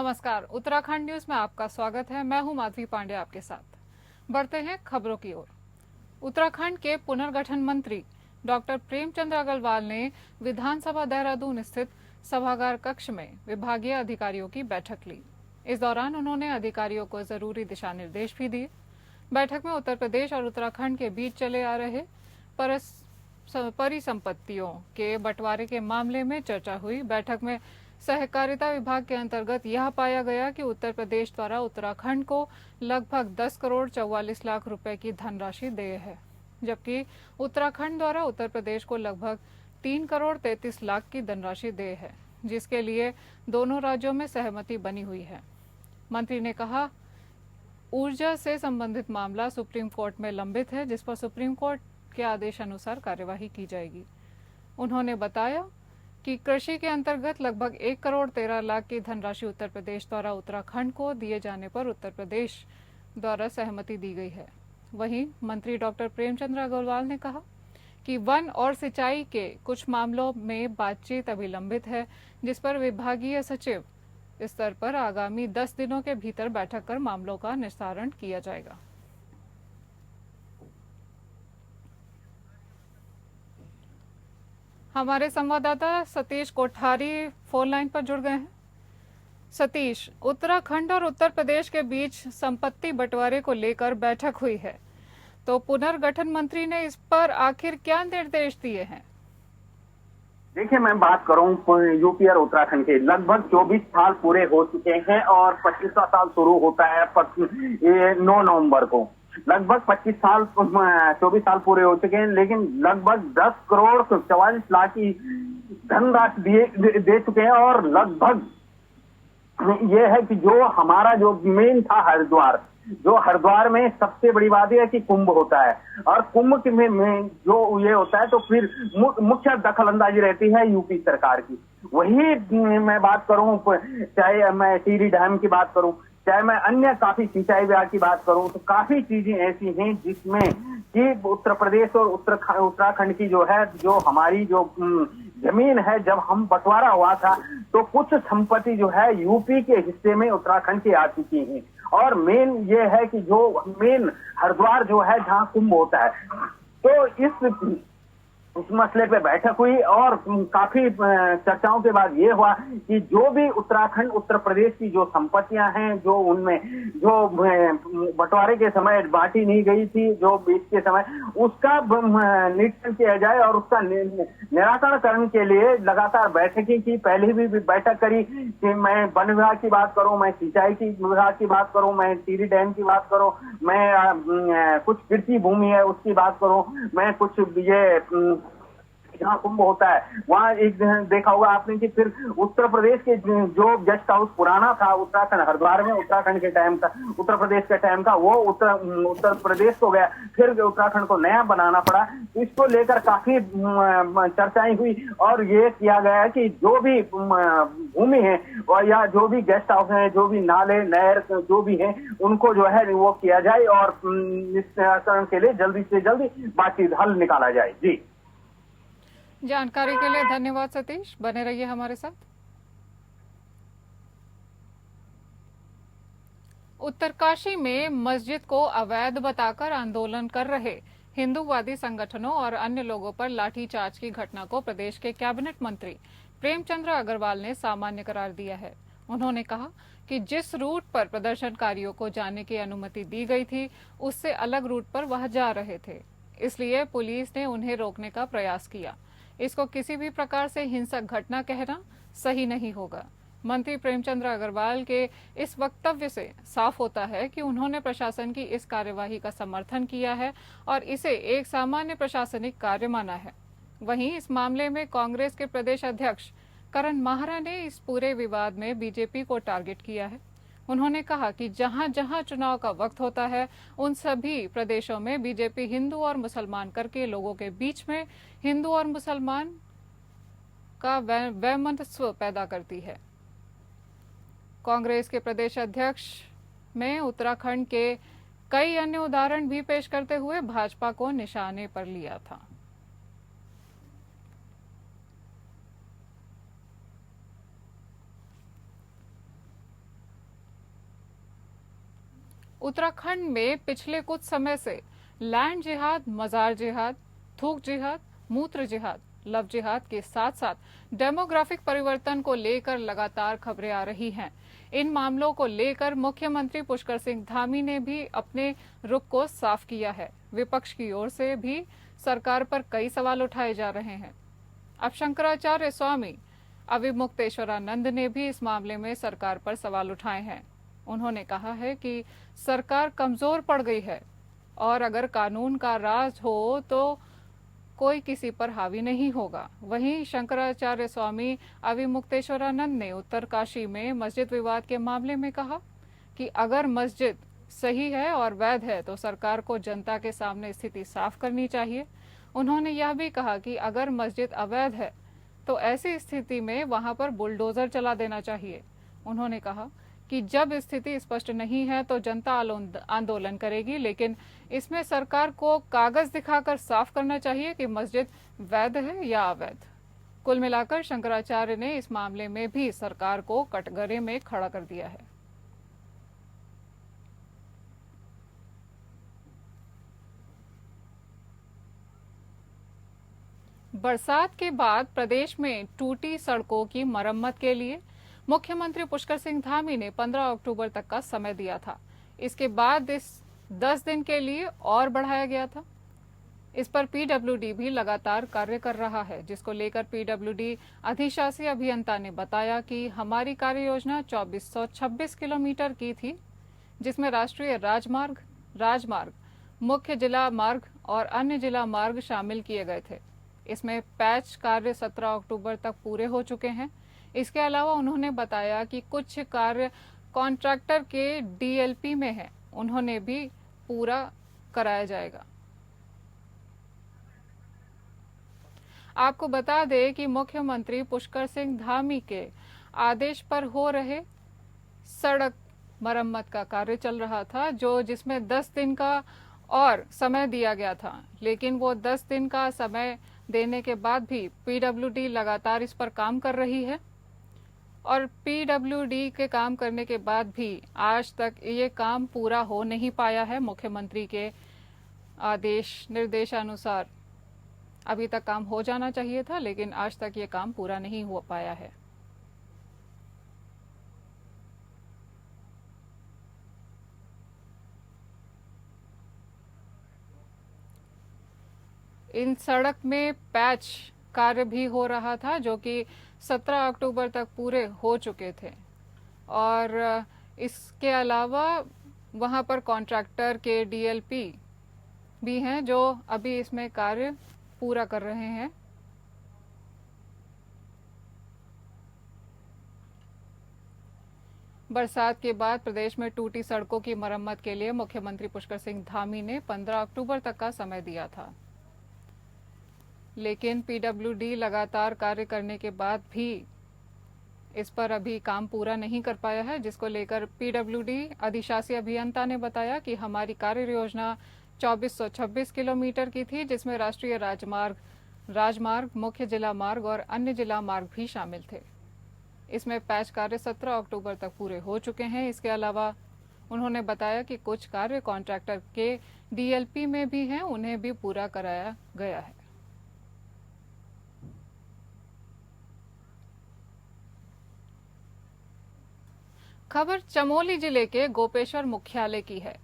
नमस्कार, उत्तराखंड न्यूज में आपका स्वागत है। मैं हूं माधवी पांडे आपके साथ। बढ़ते हैं खबरों की ओर। उत्तराखंड के पुनर्गठन मंत्री डॉक्टर प्रेमचंद अग्रवाल ने विधानसभा देहरादून स्थित सभागार कक्ष में विभागीय अधिकारियों की बैठक ली। इस दौरान उन्होंने अधिकारियों को जरूरी दिशा निर्देश भी दिए। बैठक में उत्तर प्रदेश और उत्तराखंड के बीच चले आ रहे परिसंपत्तियों के बंटवारे के मामले में चर्चा हुई। बैठक में सहकारिता विभाग के अंतर्गत यह पाया गया कि उत्तर प्रदेश द्वारा उत्तराखंड को लगभग 10 करोड़ 44 लाख रुपए की धनराशि देय है, जबकि उत्तराखंड द्वारा उत्तर प्रदेश को लगभग 3 करोड़ 33 लाख की धनराशि देय है, जिसके लिए दोनों राज्यों में सहमति बनी हुई है। मंत्री ने कहा, ऊर्जा से संबंधित मामला सुप्रीम कोर्ट में लंबित है, जिस पर सुप्रीम कोर्ट के आदेश अनुसार कार्यवाही की जाएगी। उन्होंने बताया कि कृषि के अंतर्गत लगभग 1 करोड़ 13 लाख की धनराशि उत्तर प्रदेश द्वारा उत्तराखंड को दिए जाने पर उत्तर प्रदेश द्वारा सहमति दी गई है। वहीं मंत्री डॉक्टर प्रेमचंद अग्रवाल ने कहा कि वन और सिंचाई के कुछ मामलों में बातचीत अभी लंबित है, जिस पर विभागीय सचिव स्तर पर आगामी 10 दिनों के भीतर बैठक कर मामलों का निस्तारण किया जाएगा। हमारे संवाददाता सतीश कोठारी फोन लाइन पर जुड़ गए हैं। सतीश, उत्तराखंड और उत्तर प्रदेश के बीच संपत्ति बंटवारे को लेकर बैठक हुई है, तो पुनर्गठन मंत्री ने इस पर आखिर क्या निर्देश दिए हैं? देखिए, मैं बात करूं यूपी और उत्तराखंड के, लगभग 24 साल पूरे हो चुके हैं और 25वां साल शुरू होता है 9 नवंबर को। लगभग 24 साल पूरे हो चुके हैं, लेकिन लगभग 10 करोड़ 44 लाख की धनराशि दे चुके हैं। और लगभग ये है कि जो हमारा जो मेन था हरिद्वार में सबसे बड़ी बात यह है कि कुंभ होता है, और कुंभ में जो ये होता है तो फिर मुख्य दखल अंदाजी रहती है यूपी सरकार की। वही मैं बात करूं, चाहे मैं टिहरी डैम की बात करूं, चाहे मैं अन्य काफी सिंचाई विभाग की बात करूं, तो काफी चीजें ऐसी हैं जिसमें कि उत्तर प्रदेश और उत्तराखंड की जो हमारी जो जमीन है, जब हम बंटवारा हुआ था तो कुछ संपत्ति जो है यूपी के हिस्से में उत्तराखंड की आ चुकी है। और मेन ये है कि जो मेन हरिद्वार जो है जहां कुंभ होता है, तो इस मसले पे बैठक हुई और काफी चर्चाओं के बाद ये हुआ कि जो भी उत्तराखंड उत्तर प्रदेश की जो संपत्तियां हैं, जो उनमें जो बंटवारे के समय बांटी नहीं गई थी, जो बीच के समय, उसका निरीक्षण किया जाए और उसका निराकरण के लिए लगातार बैठकें की। पहले भी बैठक करी कि मैं वन विभाग की बात करूं, मैं सिंचाई की विभाग की बात करूं, मैं टिहरी डैम की बात करूं, मैं कुछ कृषि भूमि है उसकी बात करूं, मैं कुछ ये जहाँ कुंभ होता है वहाँ एक देखा होगा आपने कि फिर उत्तर प्रदेश के जो गेस्ट हाउस पुराना था उत्तराखंड हरिद्वार में, उत्तराखंड के टाइम का, उत्तर प्रदेश के टाइम का, वो उत्तर प्रदेश को गया, फिर उत्तराखंड को नया बनाना पड़ा। इसको लेकर काफी चर्चाएं हुई और ये किया गया कि जो भी भूमि है और या जो भी गेस्ट हाउस है, जो भी नाले नहर जो भी है, उनको जो है वो किया जाए और निस्तारण के लिए जल्दी से जल्दी बातचीत हल निकाला जाए। जी, जानकारी के लिए धन्यवाद सतीश, बने रहिए हमारे साथ। उत्तरकाशी में मस्जिद को अवैध बताकर आंदोलन कर रहे हिंदूवादी संगठनों और अन्य लोगों पर लाठीचार्ज की घटना को प्रदेश के कैबिनेट मंत्री प्रेमचंद अग्रवाल ने सामान्य करार दिया है। उन्होंने कहा कि जिस रूट पर प्रदर्शनकारियों को जाने की अनुमति दी गई थी, उससे अलग रूट पर वह जा रहे थे, इसलिए पुलिस ने उन्हें रोकने का प्रयास किया। इसको किसी भी प्रकार से हिंसक घटना कहना सही नहीं होगा। मंत्री प्रेमचंद अग्रवाल के इस वक्तव्य से साफ होता है कि उन्होंने प्रशासन की इस कार्यवाही का समर्थन किया है और इसे एक सामान्य प्रशासनिक कार्य माना है। वहीं इस मामले में कांग्रेस के प्रदेश अध्यक्ष करण माहरा ने इस पूरे विवाद में बीजेपी को टारगेट किया है। उन्होंने कहा कि जहां जहां चुनाव का वक्त होता है, उन सभी प्रदेशों में बीजेपी हिंदू और मुसलमान करके लोगों के बीच में हिंदू और मुसलमान का वैमनस्य पैदा करती है। कांग्रेस के प्रदेश अध्यक्ष में उत्तराखंड के कई अन्य उदाहरण भी पेश करते हुए भाजपा को निशाने पर लिया था। उत्तराखंड में पिछले कुछ समय से लैंड जिहाद, मजार जिहाद, थूक जिहाद, मूत्र जिहाद, लव जिहाद के साथ साथ डेमोग्राफिक परिवर्तन को लेकर लगातार खबरें आ रही हैं। इन मामलों को लेकर मुख्यमंत्री पुष्कर सिंह धामी ने भी अपने रुख को साफ किया है। विपक्ष की ओर से भी सरकार पर कई सवाल उठाए जा रहे हैं। अब शंकराचार्य स्वामी अविमुक्तेश्वरानंद ने भी इस मामले में सरकार पर सवाल उठाए हैं। उन्होंने कहा है कि सरकार कमजोर पड़ गई है और अगर कानून का राज हो तो कोई किसी पर हावी नहीं होगा। वहीं शंकराचार्य स्वामी अविमुक्तेश्वरानंद ने उत्तरकाशी में मस्जिद विवाद के मामले में कहा कि अगर मस्जिद सही है और वैध है तो सरकार को जनता के सामने स्थिति साफ करनी चाहिए। उन्होंने यह भी कहा कि अगर मस्जिद अवैध है तो ऐसी स्थिति में वहां पर बुलडोजर चला देना चाहिए। उन्होंने कहा कि जब स्थिति स्पष्ट नहीं है तो जनता आंदोलन करेगी, लेकिन इसमें सरकार को कागज दिखाकर साफ करना चाहिए कि मस्जिद वैध है या अवैध। कुल मिलाकर शंकराचार्य ने इस मामले में भी सरकार को कटघरे में खड़ा कर दिया है। बरसात के बाद प्रदेश में टूटी सड़कों की मरम्मत के लिए मुख्यमंत्री पुष्कर सिंह धामी ने 15 अक्टूबर तक का समय दिया था। इसके बाद इस 10 दिन के लिए और बढ़ाया गया था। इस पर पीडब्ल्यूडी भी लगातार कार्य कर रहा है, जिसको लेकर पीडब्ल्यूडी अधिशासी अभियंता ने बताया कि हमारी कार्य योजना 2426 किलोमीटर की थी, जिसमें राष्ट्रीय राजमार्ग, मुख्य जिला मार्ग और अन्य जिला मार्ग शामिल किए गए थे। इसमें पैच कार्य 17 अक्टूबर तक पूरे हो चुके हैं। इसके अलावा उन्होंने बताया कि कुछ कार्य कॉन्ट्रैक्टर के डीएलपी में है, उन्होंने भी पूरा कराया जाएगा। आपको बता दें कि मुख्यमंत्री पुष्कर सिंह धामी के आदेश पर हो रहे सड़क मरम्मत का कार्य चल रहा था, जिसमें 10 दिन का और समय दिया गया था, लेकिन वो 10 दिन का समय देने के बाद भी पीडब्ल्यूडी लगातार इस पर काम कर रही है और पीडब्ल्यूडी के काम करने के बाद भी आज तक ये काम पूरा हो नहीं पाया है। मुख्यमंत्री के आदेश निर्देशानुसार अभी तक काम हो जाना चाहिए था, लेकिन आज तक ये काम पूरा नहीं हो पाया है। इन सड़क में पैच कार्य भी हो रहा था, जो कि 17 अक्टूबर तक पूरे हो चुके थे और इसके अलावा वहां पर कॉन्ट्रैक्टर के डीएलपी भी हैं, जो अभी इसमें कार्य पूरा कर रहे हैं। बरसात के बाद प्रदेश में टूटी सड़कों की मरम्मत के लिए मुख्यमंत्री पुष्कर सिंह धामी ने 15 अक्टूबर तक का समय दिया था, लेकिन पीडब्ल्यूडी लगातार कार्य करने के बाद भी इस पर अभी काम पूरा नहीं कर पाया है, जिसको लेकर पीडब्ल्यूडी अधिशासी अभियंता ने बताया कि हमारी कार्य योजना 2426 किलोमीटर की थी, जिसमें राष्ट्रीय राजमार्ग, मुख्य जिला मार्ग और अन्य जिला मार्ग भी शामिल थे। इसमें पैच कार्य 17 अक्टूबर तक पूरे हो चुके हैं। इसके अलावा उन्होंने बताया कि कुछ कार्य कॉन्ट्रैक्टर के डीएलपी में भी हैं, उन्हें भी पूरा कराया गया है। खबर चमोली जिले के गोपेश्वर मुख्यालय की है,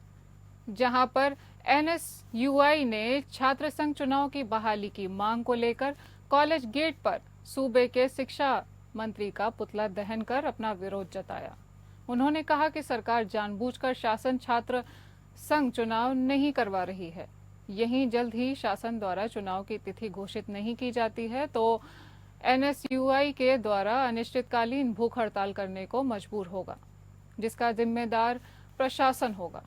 जहां पर एनएसयूआई ने छात्र संघ चुनाव की बहाली की मांग को लेकर कॉलेज गेट पर सूबे के शिक्षा मंत्री का पुतला दहन कर अपना विरोध जताया। उन्होंने कहा कि सरकार जानबूझकर शासन छात्र संघ चुनाव नहीं करवा रही है। यहीं जल्द ही शासन द्वारा चुनाव की तिथि घोषित नहीं की जाती है तो एनएसयूआई के द्वारा अनिश्चितकालीन भूख हड़ताल करने को मजबूर होगा, जिसका जिम्मेदार प्रशासन होगा।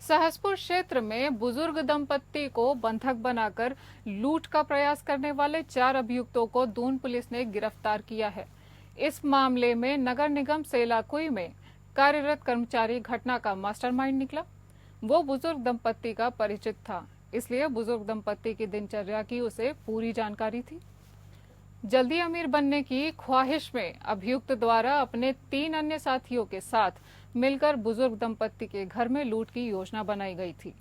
सहसपुर क्षेत्र में बुजुर्ग दंपत्ति को बंधक बनाकर लूट का प्रयास करने वाले 4 अभियुक्तों को दून पुलिस ने गिरफ्तार किया है। इस मामले में नगर निगम सेलाकुई में कार्यरत कर्मचारी घटना का मास्टरमाइंड निकला। वो बुजुर्ग दंपत्ति का परिचित था, इसलिए बुजुर्ग दंपत्ति की दिनचर्या की उसे पूरी जानकारी थी। जल्दी अमीर बनने की ख्वाहिश में अभियुक्त द्वारा अपने 3 अन्य साथियों के साथ मिलकर बुजुर्ग दंपत्ति के घर में लूट की योजना बनाई गई थी।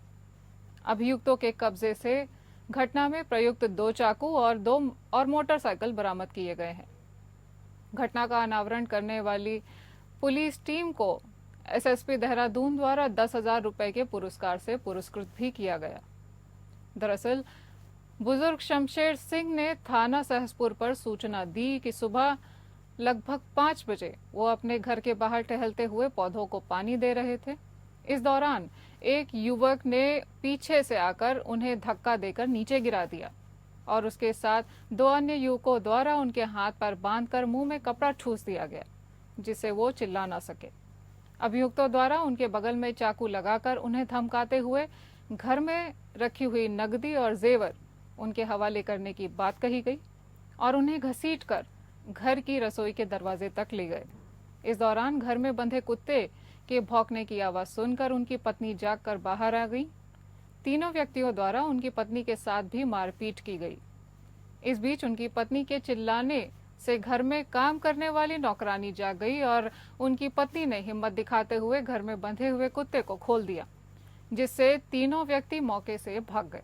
अभियुक्तों के कब्जे से घटना में प्रयुक्त 2 चाकू और मोटरसाइकिल बरामद किए गए हैं। घटना का अनावरण करने वाली पुलिस टीम को एसएसपी देहरादून द्वारा 10,000 रुपए के पुरस्कार से पुरस्कृत भी किया गया। दरअसल बुजुर्ग शमशेर सिंह ने थाना सहसपुर पर सूचना दी कि सुबह लगभग 5 बजे वो अपने घर के बाहर टहलते हुए पौधों को पानी दे रहे थे। इस दौरान एक युवक ने पीछे से आकर उन्हें धक्का देकर नीचे गिरा दिया और उसके साथ 2 अन्य युवकों द्वारा उनके हाथ पर बांधकर मुंह में कपड़ा ठूस दिया गया, जिससे वो चिल्ला ना सके। अभियुक्तों द्वारा उनके बगल में चाकू लगाकर उन्हें धमकाते हुए घर में रखी हुई नकदी और जेवर उनके हवाले करने की बात कही गई और उन्हें घसीटकर घर की रसोई के दरवाजे तक ले गए। इस दौरान घर में बंधे कुत्ते के भौंकने की आवाज सुनकर उनकी पत्नी जागकर बाहर आ गई। तीनों व्यक्तियों द्वारा उनकी पत्नी के साथ भी मारपीट की गई। इस बीच उनकी पत्नी के चिल्लाने से घर में काम करने वाली नौकरानी जाग गई और उनकी पत्नी ने हिम्मत दिखाते हुए घर में बंधे हुए कुत्ते को खोल दिया, जिससे तीनों व्यक्ति मौके से भाग गए।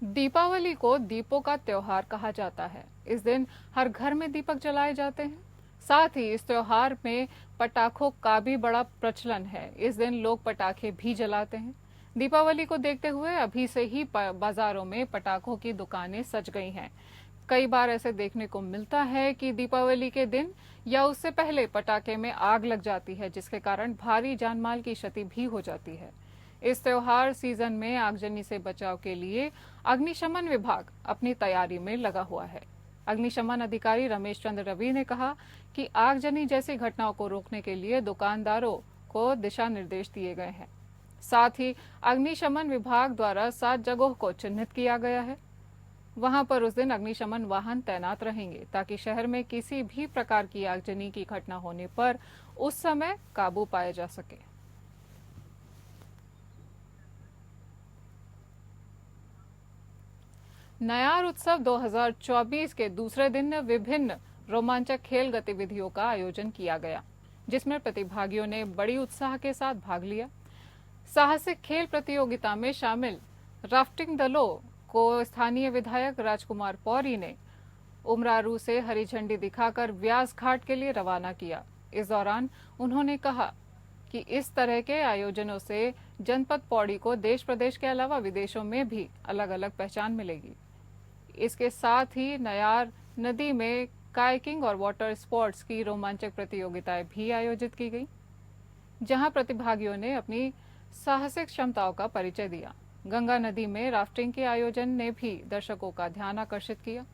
दीपावली को दीपों का त्योहार कहा जाता है। इस दिन हर घर में दीपक जलाए जाते हैं। साथ ही इस त्योहार में पटाखों का भी बड़ा प्रचलन है। इस दिन लोग पटाखे भी जलाते हैं। दीपावली को देखते हुए अभी से ही बाजारों में पटाखों की दुकानें सज गई हैं। कई बार ऐसे देखने को मिलता है कि दीपावली के दिन या उससे पहले पटाखे में आग लग जाती है, जिसके कारण भारी जानमाल की क्षति भी हो जाती है। इस त्योहार सीजन में आगजनी से बचाव के लिए अग्निशमन विभाग अपनी तैयारी में लगा हुआ है। अग्निशमन अधिकारी रमेश चंद्र रवि ने कहा कि आगजनी जैसी घटनाओं को रोकने के लिए दुकानदारों को दिशा निर्देश दिए गए हैं। साथ ही अग्निशमन विभाग द्वारा 7 जगहों को चिन्हित किया गया है। वहां पर उस दिन अग्निशमन वाहन तैनात रहेंगे ताकि शहर में किसी भी प्रकार की आगजनी की घटना होने पर उस समय काबू पाया जा सके। नयार उत्सव 2024 के दूसरे दिन विभिन्न रोमांचक खेल गतिविधियों का आयोजन किया गया, जिसमें प्रतिभागियों ने बड़ी उत्साह के साथ भाग लिया। साहसिक खेल प्रतियोगिता में शामिल राफ्टिंग दलों को स्थानीय विधायक राजकुमार पौरी ने उमरारू से हरी झंडी दिखाकर व्यास घाट के लिए रवाना किया। इस दौरान उन्होंने कहा कि इस तरह के आयोजनों से जनपद पौड़ी को देश प्रदेश के अलावा विदेशों में भी अलग अलग पहचान मिलेगी। इसके साथ ही नयार नदी में कायाकिंग और वाटर स्पोर्ट्स की रोमांचक प्रतियोगिताएं भी आयोजित की गई, जहां प्रतिभागियों ने अपनी साहसिक क्षमताओं का परिचय दिया। गंगा नदी में राफ्टिंग के आयोजन ने भी दर्शकों का ध्यान आकर्षित किया।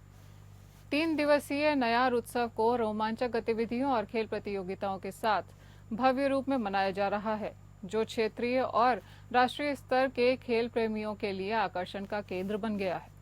3 दिवसीय नयार उत्सव को रोमांचक गतिविधियों और खेल प्रतियोगिताओं के साथ भव्य रूप में मनाया जा रहा है, जो क्षेत्रीय और राष्ट्रीय स्तर के खेल प्रेमियों के लिए आकर्षण का केंद्र बन गया है।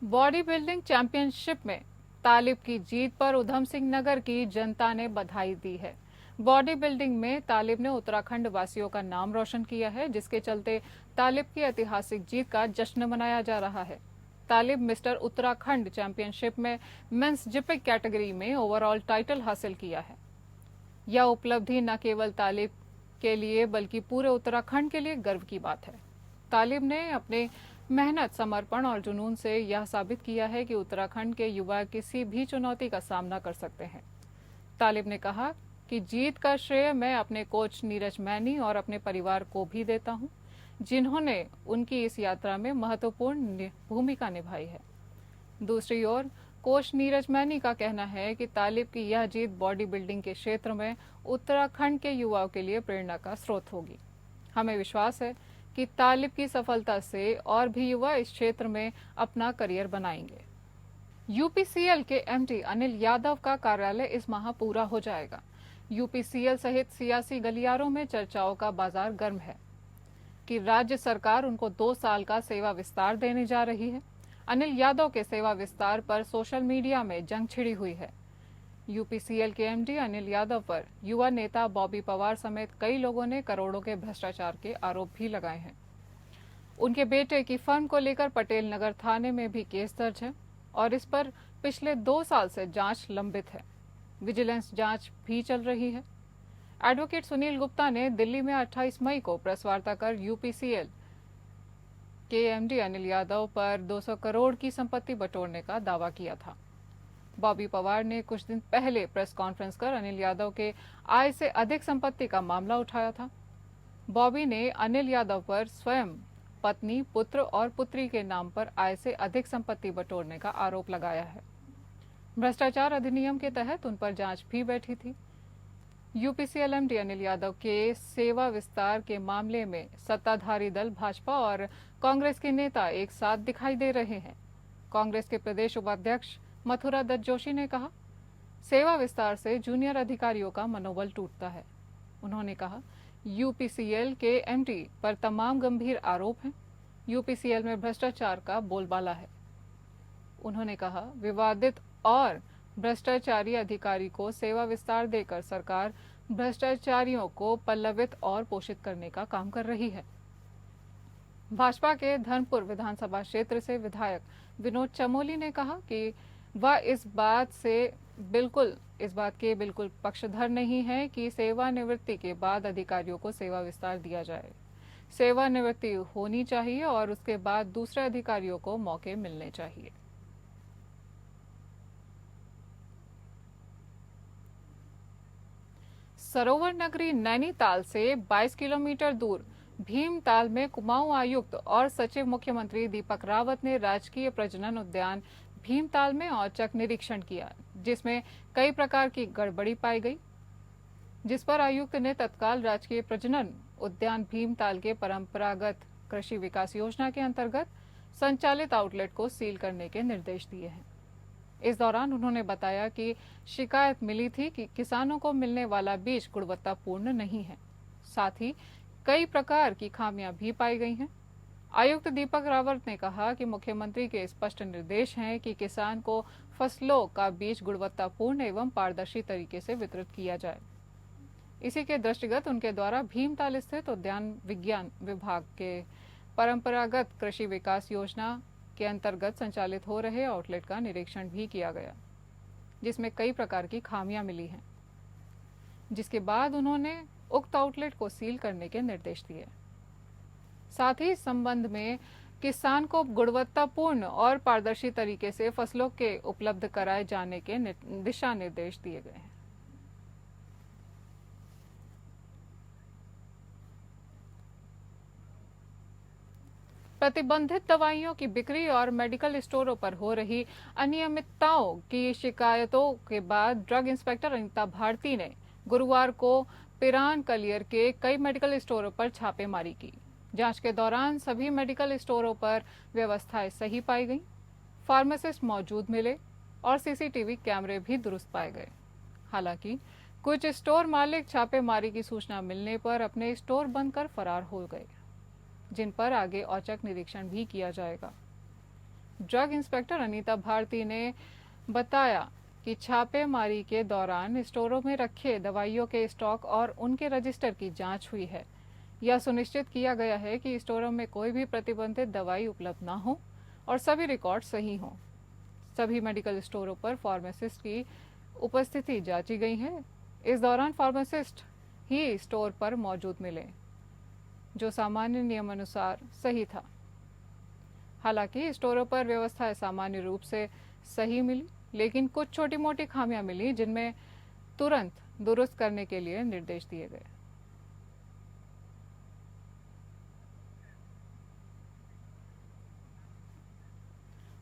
बॉडी बिल्डिंग चैंपियनशिप में तालिब की जीत पर उधम सिंह नगर की जनता ने बधाई दी है। बॉडी बिल्डिंग में तालिब ने उत्तराखंड वासियों का नाम रोशन किया है, जिसके चलते तालिब की ऐतिहासिक जीत का जश्न मनाया जा रहा है। तालिब मिस्टर उत्तराखंड चैंपियनशिप में मेंस जिपिक कैटेगरी में ओवरऑल टाइटल हासिल किया है। यह उपलब्धि न केवल तालिब के लिए बल्कि पूरे उत्तराखंड के लिए गर्व की बात है। तालिब ने अपने मेहनत, समर्पण और जुनून से यह साबित किया है कि उत्तराखंड के युवा किसी भी चुनौती का सामना कर सकते हैं। तालिब ने कहा कि जीत का श्रेय मैं अपने कोच नीरज मैनी और अपने परिवार को भी देता हूं, जिन्होंने उनकी इस यात्रा में महत्वपूर्ण भूमिका निभाई है। दूसरी ओर कोच नीरज मैनी का कहना है कि तालिब की यह जीत बॉडी बिल्डिंग के क्षेत्र में उत्तराखंड के युवाओं के लिए प्रेरणा का स्रोत होगी। हमें विश्वास है कि तालिब की सफलता से और भी युवा इस क्षेत्र में अपना करियर बनाएंगे। यूपीसीएल के एमडी अनिल यादव का कार्यालय इस माह पूरा हो जाएगा। यूपीसीएल सहित सियासी गलियारों में चर्चाओं का बाजार गर्म है कि राज्य सरकार उनको 2 साल का सेवा विस्तार देने जा रही है। अनिल यादव के सेवा विस्तार पर सोशल मीडिया में जंग छिड़ी हुई है। यूपीसीएल के एमडी अनिल यादव पर युवा नेता बॉबी पवार समेत कई लोगों ने करोड़ों के भ्रष्टाचार के आरोप भी लगाए हैं। उनके बेटे की फर्म को लेकर पटेल नगर थाने में भी केस दर्ज है और इस पर पिछले 2 साल से जांच लंबित है। विजिलेंस जांच भी चल रही है। एडवोकेट सुनील गुप्ता ने दिल्ली में 28 मई को प्रेस वार्ता कर यूपीसीएल के एमडी अनिल यादव पर 200 करोड़ की संपत्ति बटोरने का दावा किया था। बॉबी पवार ने कुछ दिन पहले प्रेस कॉन्फ्रेंस कर अनिल यादव के आय से अधिक संपत्ति का मामला उठाया था। बॉबी ने अनिल यादव पर स्वयं पत्नी, पुत्र और पुत्री के नाम पर आय से अधिक संपत्ति बटोरने का आरोप लगाया है। भ्रष्टाचार अधिनियम के तहत उन पर जांच भी बैठी थी। यूपीसीएल एमडी अनिल यादव के सेवा विस्तार के मामले में सत्ताधारी दल भाजपा और कांग्रेस के नेता एक साथ दिखाई दे रहे हैं। कांग्रेस के प्रदेश उपाध्यक्ष मथुरा दत्त जोशी ने कहा, सेवा विस्तार से जूनियर अधिकारियों का मनोबल टूटता है। उन्होंने कहा, यूपीसीएल के एमडी पर तमाम गंभीर आरोप हैं। यूपीसीएल में भ्रष्टाचार का बोलबाला है। उन्होंने कहा, विवादित और भ्रष्टाचारी अधिकारी को सेवा विस्तार देकर सरकार भ्रष्टाचारियों को पल्लवित और पोषित करने का काम कर रही है। भाजपा के धर्मपुर विधानसभा क्षेत्र से विधायक विनोद चमोली ने कहा कि वह इस बात के बिल्कुल पक्षधर नहीं है कि सेवानिवृत्ति के बाद अधिकारियों को सेवा विस्तार दिया जाए। सेवानिवृत्ति होनी चाहिए और उसके बाद दूसरे अधिकारियों को मौके मिलने चाहिए। सरोवर नगरी नैनीताल से 22 किलोमीटर दूर भीमताल में कुमाऊं आयुक्त और सचिव मुख्यमंत्री दीपक रावत ने राजकीय प्रजनन उद्यान भीमताल में औचक निरीक्षण किया, जिसमें कई प्रकार की गड़बड़ी पाई गई, जिस पर आयुक्त ने तत्काल राजकीय प्रजनन उद्यान भीमताल के परंपरागत कृषि विकास योजना के अंतर्गत संचालित आउटलेट को सील करने के निर्देश दिए हैं। इस दौरान उन्होंने बताया कि शिकायत मिली थी कि किसानों को मिलने वाला बीज गुणवत्तापूर्ण नहीं है। साथ ही कई प्रकार की खामियां भी पाई गई हैं। आयुक्त दीपक रावत ने कहा कि मुख्यमंत्री के स्पष्ट निर्देश हैं कि किसान को फसलों का बीज गुणवत्तापूर्ण एवं पारदर्शी तरीके से वितरित किया जाए। इसी के दृष्टिगत उनके द्वारा भीमताल स्थित उद्यान विज्ञान विभाग के परंपरागत कृषि विकास योजना के अंतर्गत संचालित हो रहे आउटलेट का निरीक्षण भी किया गया, जिसमें कई प्रकार की खामियां मिली हैं, जिसके बाद उन्होंने उक्त आउटलेट को सील करने के निर्देश दिए। साथ ही इस संबंध में किसान को गुणवत्तापूर्ण और पारदर्शी तरीके से फसलों के उपलब्ध कराए जाने के दिशा निर्देश दिए गए हैं। प्रतिबंधित दवाइयों की बिक्री और मेडिकल स्टोरों पर हो रही अनियमितताओं की शिकायतों के बाद ड्रग इंस्पेक्टर अनीता भारती ने गुरुवार को पिरान कलियर के कई मेडिकल स्टोरों पर छापेमारी की। जांच के दौरान सभी मेडिकल स्टोरों पर व्यवस्थाएं सही पाई गईं, फार्मासिस्ट मौजूद मिले और सीसीटीवी कैमरे भी दुरुस्त पाए गए। हालांकि कुछ स्टोर मालिक छापेमारी की सूचना मिलने पर अपने स्टोर बंद कर फरार हो गए, जिन पर आगे औचक निरीक्षण भी किया जाएगा। ड्रग इंस्पेक्टर अनीता भारती ने बताया कि छापेमारी के दौरान स्टोरों में रखे दवाइयों के स्टॉक और उनके रजिस्टर की जांच हुई है। यह सुनिश्चित किया गया है कि स्टोरों में कोई भी प्रतिबंधित दवाई उपलब्ध न हो और सभी रिकॉर्ड सही हों। सभी मेडिकल स्टोरों पर फार्मासिस्ट की उपस्थिति जांची गई है। इस दौरान फार्मासिस्ट ही स्टोर पर मौजूद मिले, जो सामान्य नियमानुसार सही था। हालांकि स्टोरों पर व्यवस्थाएं सामान्य रूप से सही मिली, लेकिन कुछ छोटी मोटी खामियां मिली, जिनमें तुरंत दुरुस्त करने के लिए निर्देश दिए गए।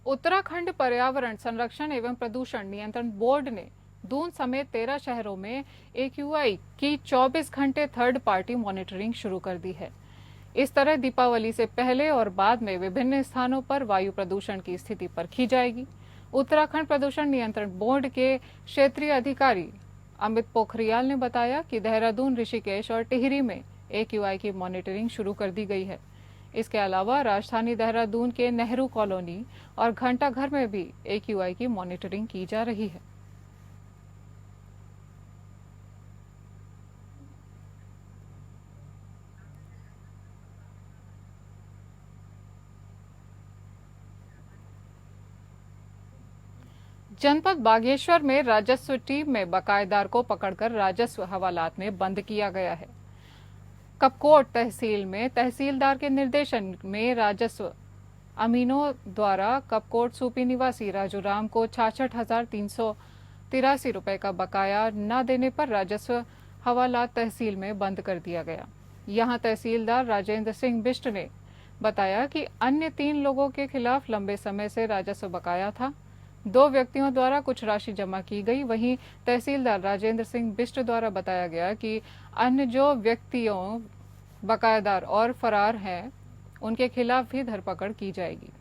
उत्तराखंड पर्यावरण संरक्षण एवं प्रदूषण नियंत्रण बोर्ड ने दून समेत 13 शहरों में AQI की 24 घंटे थर्ड पार्टी मॉनिटरिंग शुरू कर दी है। इस तरह दीपावली से पहले और बाद में विभिन्न स्थानों पर वायु प्रदूषण की स्थिति परखी जाएगी। उत्तराखंड प्रदूषण नियंत्रण बोर्ड के क्षेत्रीय अधिकारी अमित पोखरियाल ने बताया कि देहरादून, ऋषिकेश और टिहरी में AQI की मॉनिटरिंग शुरू कर दी गई है। इसके अलावा राजधानी देहरादून के नेहरू कॉलोनी और घंटा घर में भी AQI की मॉनिटरिंग की जा रही है। जनपद बागेश्वर में राजस्व टीम में बकायेदार को पकड़कर राजस्व हवालात में बंद किया गया है। कपकोट तहसील में तहसीलदार के निर्देशन में राजस्व अमीनों द्वारा कपकोट सूपी निवासी राजू राम को 66,383 रुपए का बकाया न देने पर राजस्व हवालात तहसील में बंद कर दिया गया। यहां तहसीलदार राजेंद्र सिंह बिष्ट ने बताया कि अन्य 3 लोगों के खिलाफ लंबे समय से राजस्व बकाया था। 2 व्यक्तियों द्वारा कुछ राशि जमा की गई। वहीं तहसीलदार राजेंद्र सिंह बिष्ट द्वारा बताया गया कि अन्य जो व्यक्तियों बकायेदार और फरार हैं, उनके खिलाफ भी धरपकड़ की जाएगी।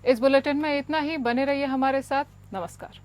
इस बुलेटिन में इतना ही। बने रहिए हमारे साथ। नमस्कार।